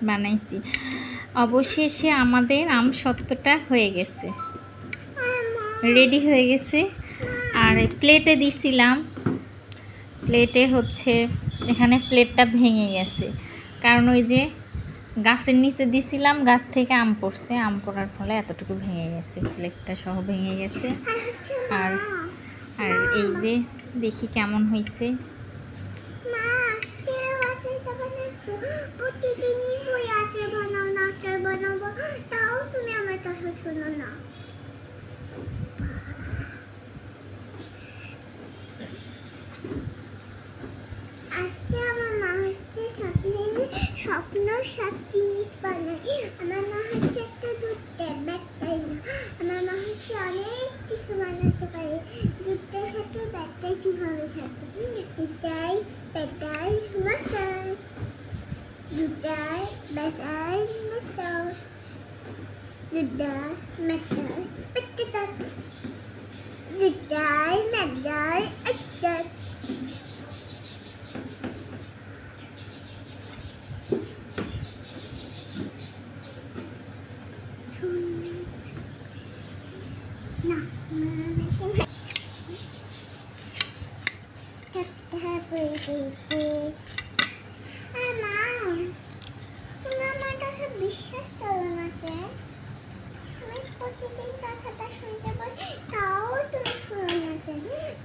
বানাইছি। অবশেষে আমাদের আমসত্ত্বটা হয়ে গেছে, রেডি হয়ে গেছে। আর প্লেটে দিছিলাম, প্লেটে হচ্ছে এখানে প্লেটটা ভেঙে গেছে, কারণ ওই যে গাছের নিচে দিছিলাম, গাছ থেকে আম পড়ছে, আম পড়ার ফলে এতটুকু ভেঙে গেছে, প্লেটটা সহ ভেঙে গেছে। আর আর এই যে দেখি কেমন হয়েছে। স্বপ্ন সব জিনিস বানাই। আমার মা হচ্ছে একটা দুধের ব্যাগটাই না, আমার মা হচ্ছে অনেক কিছু বানাতে পারে। দুধের সাথে ব্যাগটাই কিভাবে থাকে, দুধটাই ব্যাগটাই মাথায়, দুধটাই ব্যাগটাই মাথায়, দুধটাই মাথায় একটা, দুধটাই ব্যাগটাই একটা। বিশ্বাস করো না, আমি প্রতিদিন কথাটা শুনতে পাই, তাও তুমি শোনো না।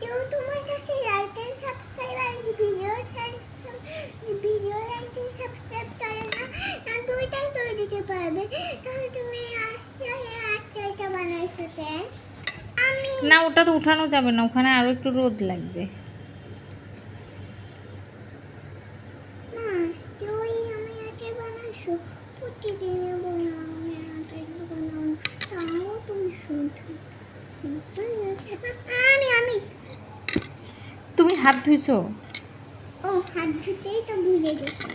কেউ তোমার কাছে লাইক এন্ড সাবস্ক্রাইব আর ভিডিও লাইক এন্ড সাবস্ক্রাইব করে না, না দুইটাই করে দিতে পারবে। তাহলে তুমি আজকে আচারটা বানাইছো আমি না, ওটা তো উঠানো যাবে না, ওখানে আরো একটু রোদ লাগবে। তুমি হাত ধুইছো? ও, হাত ধুতেই তো ভুলে গেছি।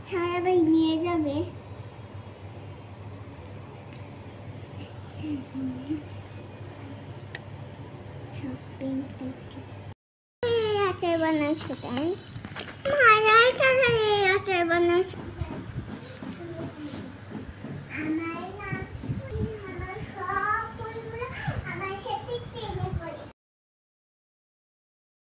স্যার আবার নিয়ে যাবে। আচার বানাইছো তাই? আচার বানাইছো।